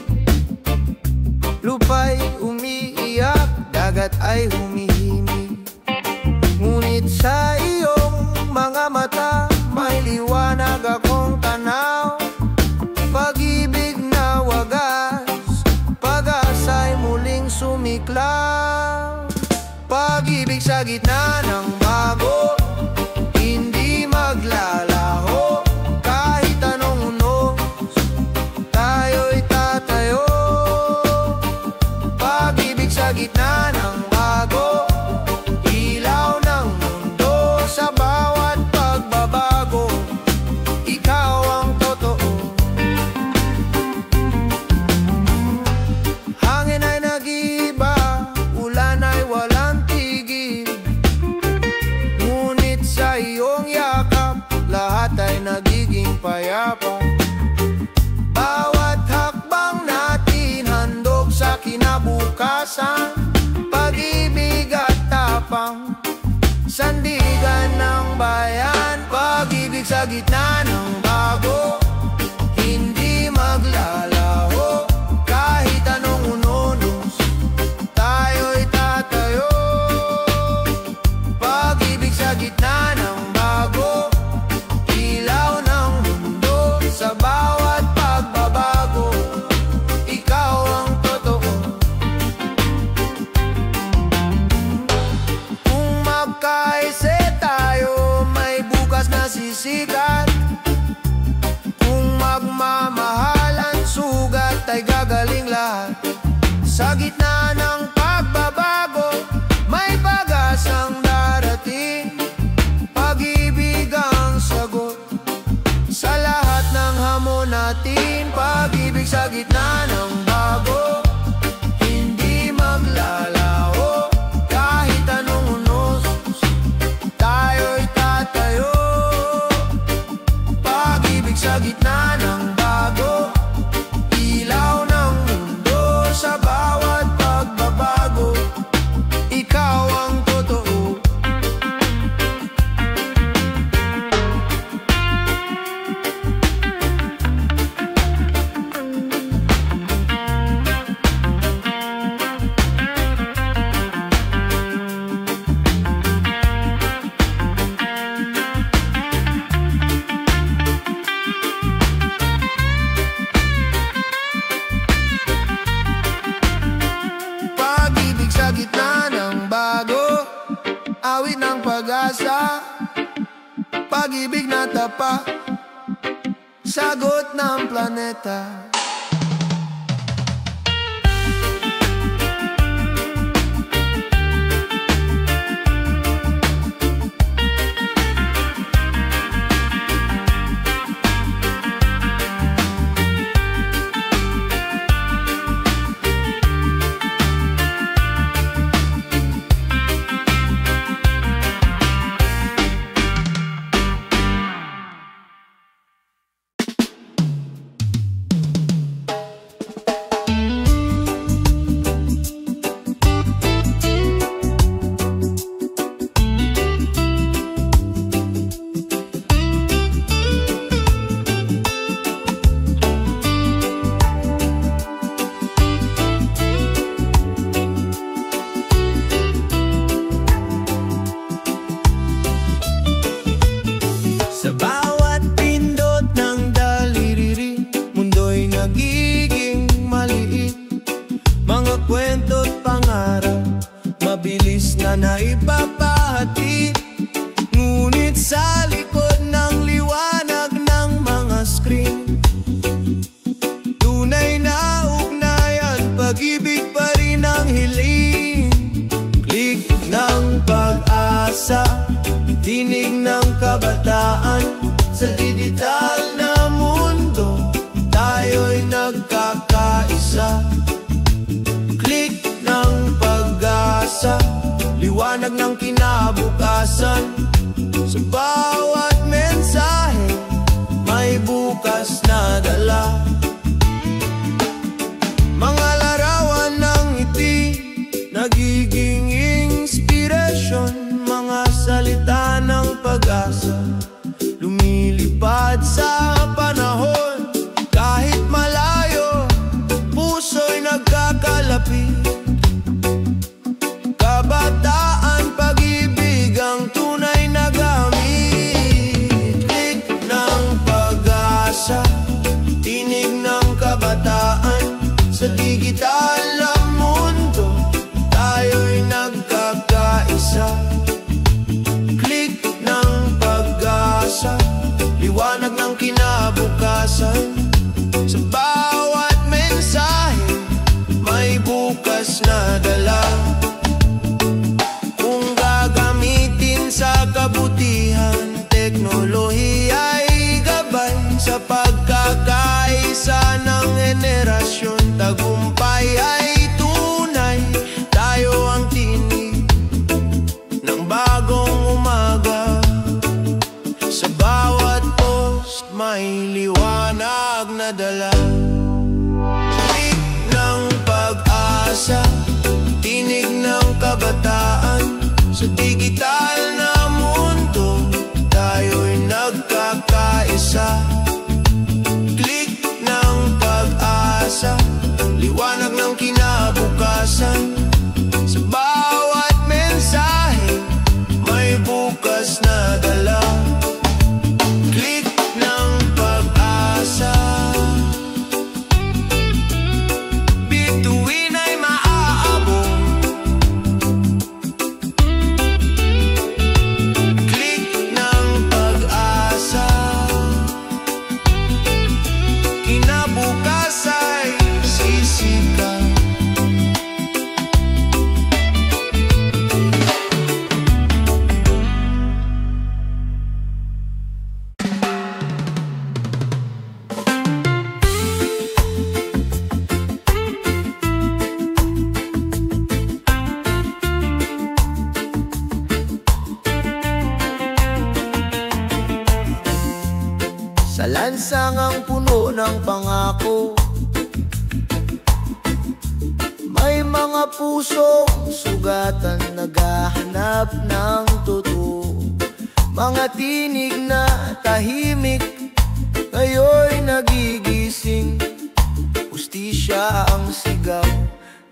lupa'y umiiyak, dagat ay humihimig. Ngunit sa iyong mga mata, may liwanag akong tanaw. Pag-ibig na wagas, pag-asa'y muling sumiklaw. Pag-ibig sa gitna ng bago, hindi maglalaho. Kahit anong unos, tayo'y tatayo. Pag-ibig sa gitna ng bago, ilaw ng mundo. Sa bawat pagbabago, ikaw ang totoo. Hangin ay nag-iiba, ulan ay walang tigil. Ngunit sa iyong yakap, lahat ay nagiging payapa. Bawat hakbang natin handog sa kinabukasan. Pag-ibig at tapang, sandigan ng bayan. Pag-ibig sa gitna ng bago, hindi maglalaho. Kahit anong ununos, tayo'y tatayo. Pag-ibig sa gitna ng bago, ilaw ng mundo. Sa bawat pagbabago, ikaw ang totoo. Kung magkaise tayo, may bukas na sisikat. Kung magmamahalan, sugat ay gagaling lahat. Sa gitna ng pagbabago, may pag-asang darating. awit ng pag-asa, pag-ibig na tapat, sagot ng planeta. Sa bawat pindot ng daliri, mundo'y nagiging maliit. Mga kwento't pangarap, mabilis na naipapahati. Ngunit sa likod ng liwanag ng mga screen, tunay na ugnayan, pag-ibig pa rin ang hiling. Klik ng pag-asa, tinig ng kabataan. Sa digital na mundo, tayo'y nagkakaisa. Klik ng pag-asa, liwanag ng kinabukasan. Sa bawat mensahe, may bukas na dala. Mga larawan ng ngiti, nagiging inspirasyon. Mga salita ng pag-asa, lumilipad sa panahon. Kahit malayo, puso'y nagkakalapit. Kabataan, pag-ibig ang tunay na gamit. Klik ng pag-asa, tinig ng kabataan. Sa digital na mundo, tayo'y nagkakaisa. Liwanag ng kinabukasan. Sa bawat mensahe, may bukas na dala. Kung gagamitin sa kabutihan, teknolohiya'y gabay. Sa pagkakaisa ng henerasyon, tagumpay ay tunay. Tayo ang tinig ng bagong umaga. Sa bawat post, may liwanag na dala. Tinig ng pag-asa, tinig ng kabataan. Sa digital na mundo, tayo'y nagkakaisa. Klik ng pag-asa, liwanag ng kinabukasan. Sa bawat mensahe, may bukas na dala. Klik ng pag-asa, bituin ay maaabot. Klik ng pag-asa, kinabukas ay sisikat. Sa lansangang puno ng pangako, may mga pusong sugatan, naghahanap ng totoo. Mga tinig na tahimik, ngayon'y nagigising. Hustisya ang sigaw,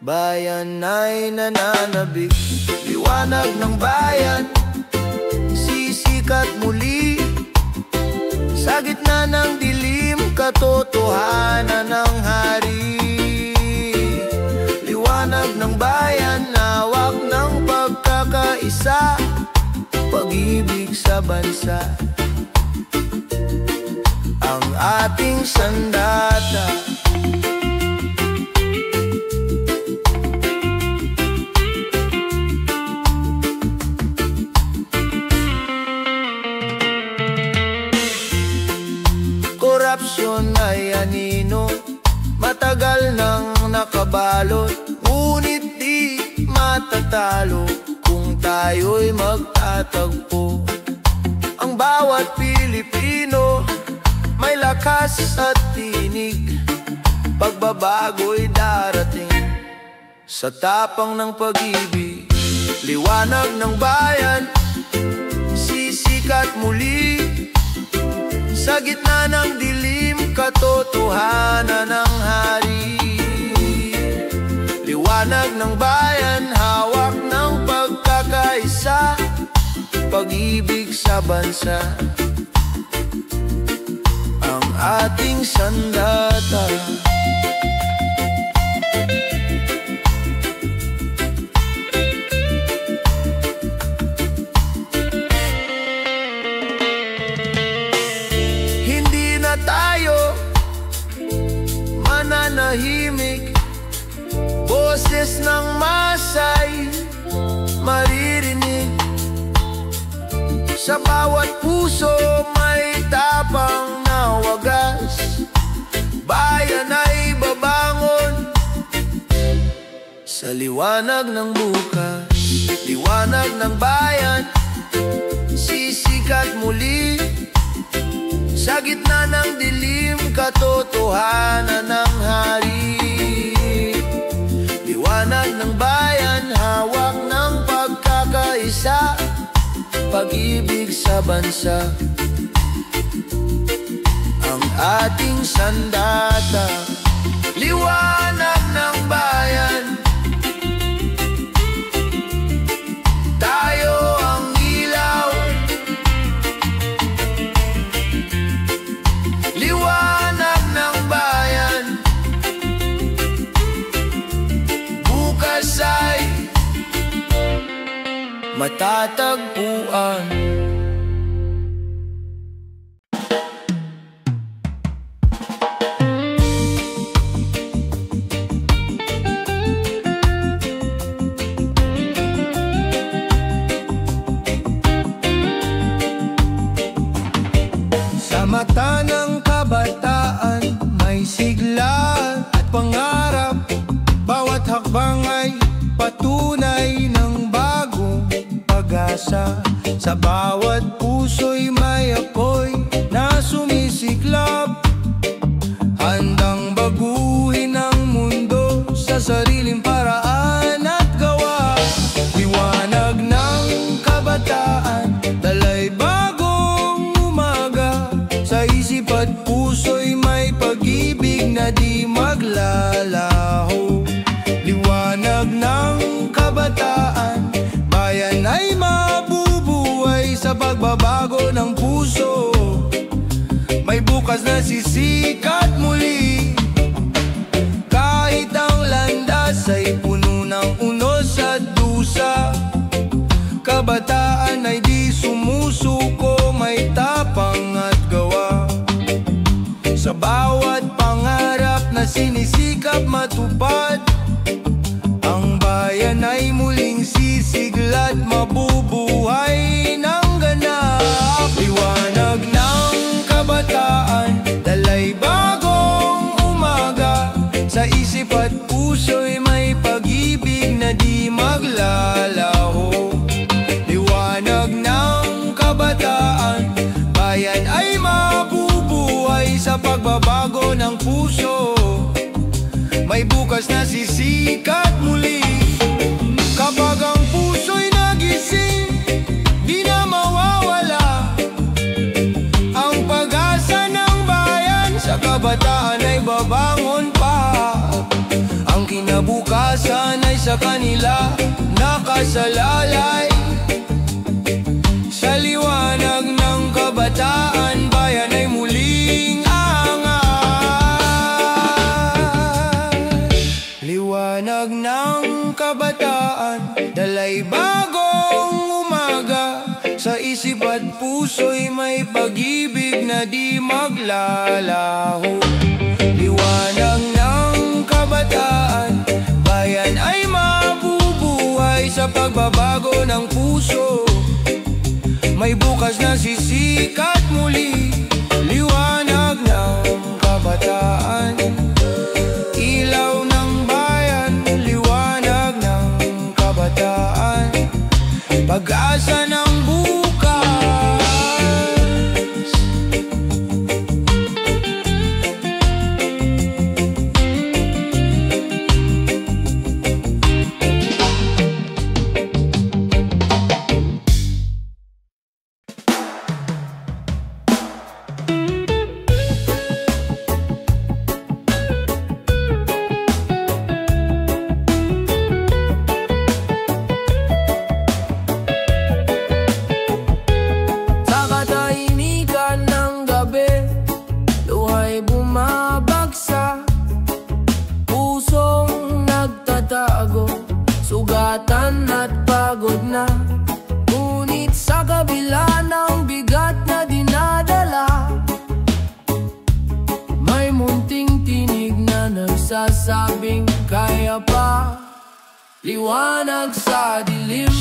bayan ay nananabik. Liwanag ng bayan, sisikat muli. Sa gitna ng dilim, katotohanan ng hari. Liwanag ng bayan, hawak ng pagkakaisa. pag-ibig sa bansa, ang ating sandata. Korupsyon ay anino, matagal nang nakabalot, ngunit di matatalo kung tayo'y magtatagpo. Ang bawat Pilipino may lakas at tinig, pagbabago'y darating sa tapang ng pag-ibig. Liwanag ng bayan, sisikat muli sa gitna ng dilim, katotohanan ng hari. Liwanag ng bayan, hawak ng pagkakaisa, pag-ibig sa bansa, ang ating sandata. Tayo mananahimik, boses ng masay maririnig. Sa bawat puso may tapang na wagas, bayan ay babangon sa liwanag ng bukas. Liwanag ng bayan, sisikat muli sa gitna ng dilim, katotohanan ng hari. Liwanag ng bayan, hawak ng pagkakaisa, pag-ibig sa bansa, ang ating sandata. Liwanag ng bayan, tayo ang ilaw. Liwanag ng bayan, bukas ay matatagpuan. Sa mata ng kabataan, may sigla at pangarap. Bawat hakbang ay patunay ng bagong pag-asa. Sa bawat puso'y may apoy na sumisiklab, handang baguhin ang mundo sa sariling paraan at gawa. Liwanag ng kabataan, dalay bagong umaga. Sa isip at puso'y may pag-ibig na di maglalaho. Liwanag ng kabataan, bayan ay mabubuhay sa pagbabago ng puso. May bukas na sisikat muli, kahit ang landas ay puno ng unos at dusa. Kabataan ay di sumusuko, may tapang at gawa. Sa bawat pangarap na sinisikap matupad, ang bayan ay muling sisiglat, mabubuhay ng ganap. Liwanag ng kabataan, dalay bagong umaga. Sa isip at puso'y may pag-ibig na di maglalaho. Liwanag ng kabataan, bayan ay mabubuhay sa pagbabago ng puso. May bukas na sisikat muli. Kapag ang puso'y nagising, di na mawawala ang pag-asa ng bayan. Sa kabataan ay babangon pa, ang kinabukasan ay sa kanila nakasalalay. Sa liwanag ng kabataan, bayan ay muling angat. Liwanag ng kabataan, dalay bagong umaga. Sa isip at puso'y may pag-ibig na di maglalaho. Liwanag ng kabataan, bayan ay mabubuhay sa pagbabago ng puso. May bukas na sisikat muli, liwanag ng kabataan. Ilaw ng bayan, liwanag ng kabataan. Pag-asa ng bukas. Sugatan at pagod na, ngunit sa kabila ng bigat na dinadala, may munting tinig na nagsasabing kaya pa. Liwanag sa dilim,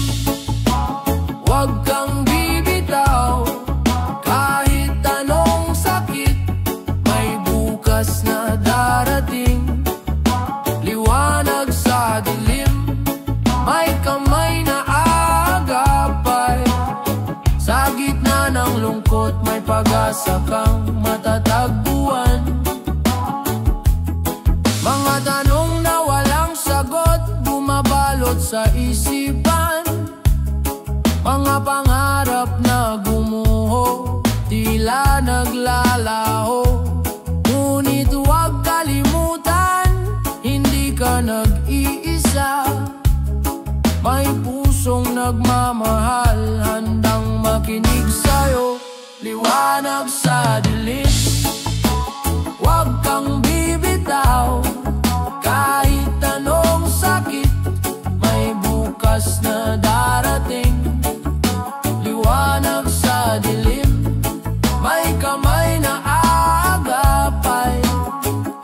huwag kang bibitaw. Kahit anong sakit, may bukas na darating. Liwanag sa dilim, may kamay na aagapay. Sa gitna ng lungkot, may pag-asa kang matatagpuan. Mga tanong na walang sagot, bumabalot sa isipan. Mga pangarap na gumuho, tila naglalaho. Ngunit huwag kalimutan, hindi ka nag-iisa. May pusong nagmamahal, handang makinig sa'yo. Liwanag sa dilim, huwag kang bibitaw. Kahit anong sakit, may bukas na darating. Liwanag sa dilim, may kamay na aagapay.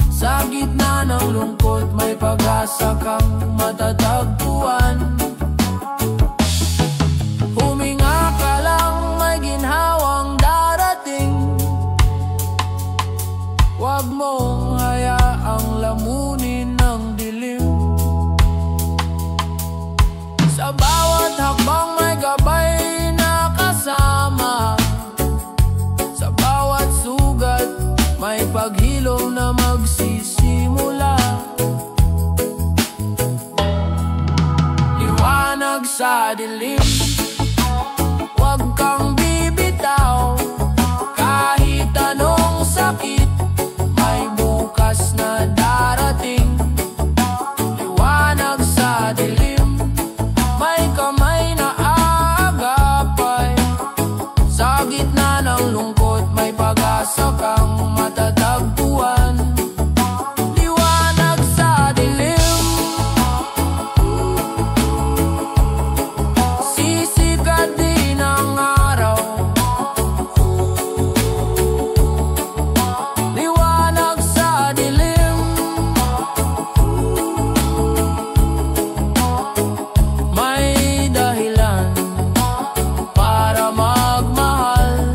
Sa gitna ng lungkot, may pag-asa kang matatagpuan. Huminga ka lang, may ginhawang darating. Huwag mong hayaang lamunin ng dilim. Sa bawat hakbang may gabay na kasama. Sa bawat sugat, may paghilom na magsisimula. Liwanag sa dilim, huwag kang bibitaw. Kahit anong sakit, may bukas na darating. Liwanag sa dilim, may kamay na aagapay. Sa gitna ng lungkot, may pag-asa kang matatagpuan. Liwanag sa dilim, sisikat din ang araw. Liwanag sa dilim, may dahilan para magmahal.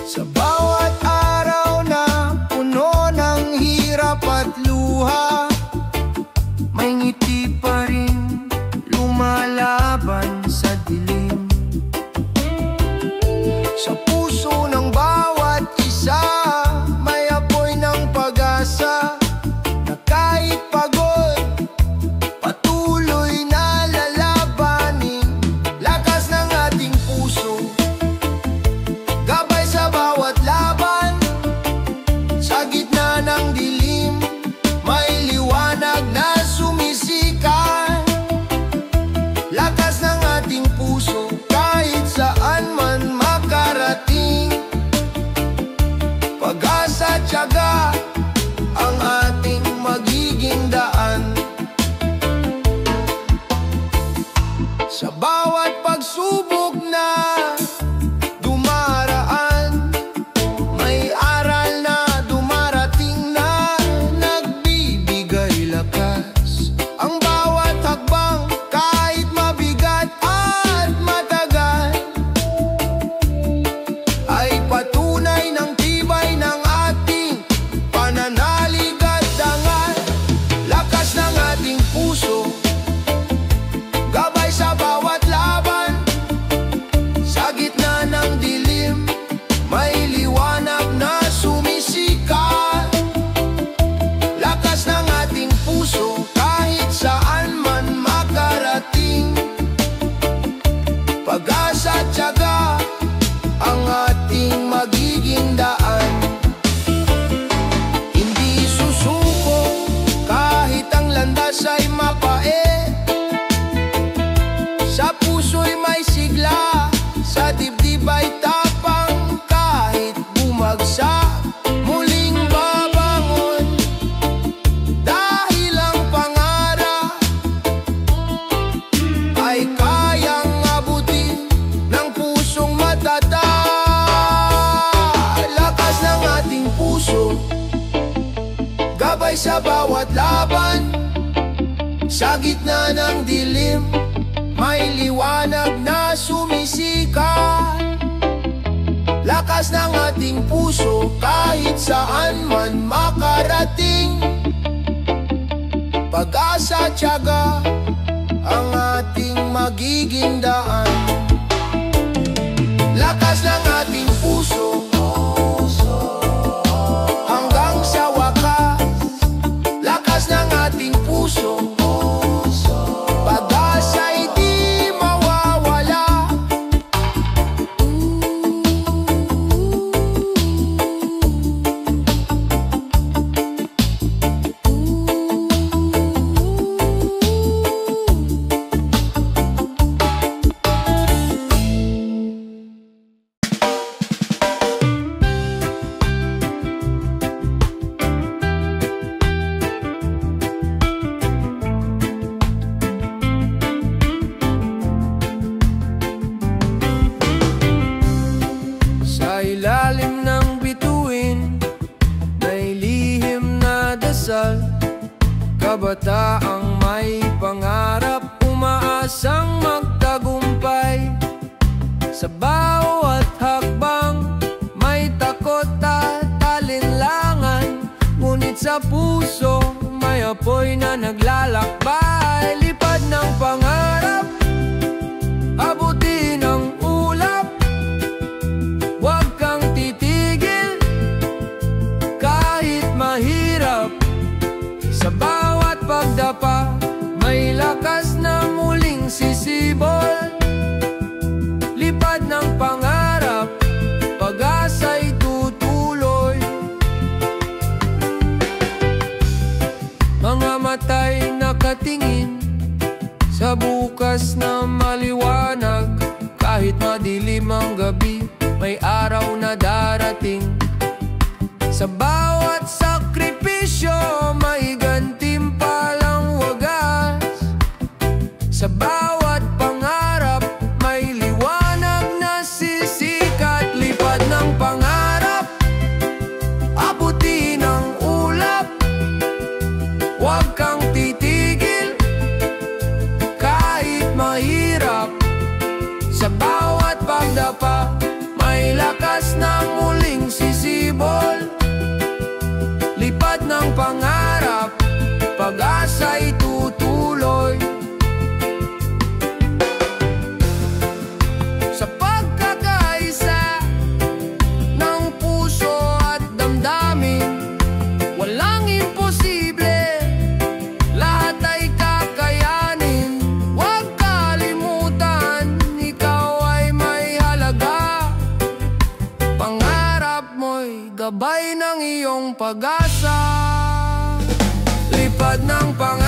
Sa bawat araw na puno ng hirap at luha, may ngiti pa rin lumalaban sa dilim. Sa puso ng bawat isa, Pag-asa, tiyaga ang ating magiging daan. Sa bawat pagsubok na dumaraan, may aral na dumarating na nagbibigay lakas. Ang bawat hakbang kahit mabigat at matagal ay patunay ng tibay ng ating pananalig at dangal. Lakas ng ating puso, gabay sa bawat laban. Sa gitna ng dilim, may liwanag na sumisikat. Lakas ng ating puso, kahit saan man makarating. Pag-asa, tiyaga ang ating magiging daan. Hindi susuko kahit ang landas ay mapait. Sa puso'y may sigla, sa dibdib ay tapang. Kahit bumagsak, muling babangon. Dahil ang pangarap ay kayang abutin ng pusong matatag. Lakas ng ating puso, gabay sa bawat laban. Sa gitna ng dilim, may liwanag na sumisikat. Lakas ng ating puso, kahit saan man makarating. Pag-asa, tiyaga ang ating magiging daan. Lakas ng ating puso, hanggang sa wakas. Lakas ng ating puso, pag-asa'y di mawawala. Sa ilalim ng bituin, may lihim na dasal. Kabataang may pangarap, umaasang magtagumpay. Sa bawat hakbang, may takot at alinlangan. Ngunit sa puso, may apoy na naglalakbay. Lipad ng pangarap, abutin ang ulap. Huwag kang titigil, kahit mahirap. Sa bawat pagdapa, may lakas na muling sisibol. Lipad ng pangarap, pag-asa'y tutuloy. Mga mata'y nakatingin sa bukas na maliwanag. Kahit madilim ang gabi, may araw na darating. Sa bawat sakripisyo, may gantimpalang wagas. Sa bawat pangarap, may liwanag na sisikat. Lipad ng pangarap, abutin ang ulap. Huwag kang titigil, kahit mahirap. Sa bawat pagdapa, may lakas na muling sisibol. Lipad ng pangarap, pag-asa'y tutuloy. Sa pagkakaisa ng puso at damdamin, walang imposible, lahat ay kakayanin. Huwag kalimutan, ikaw ay may halaga. Pangarap mo'y gabay ng iyong pag-asa. Lipad ng pangarap,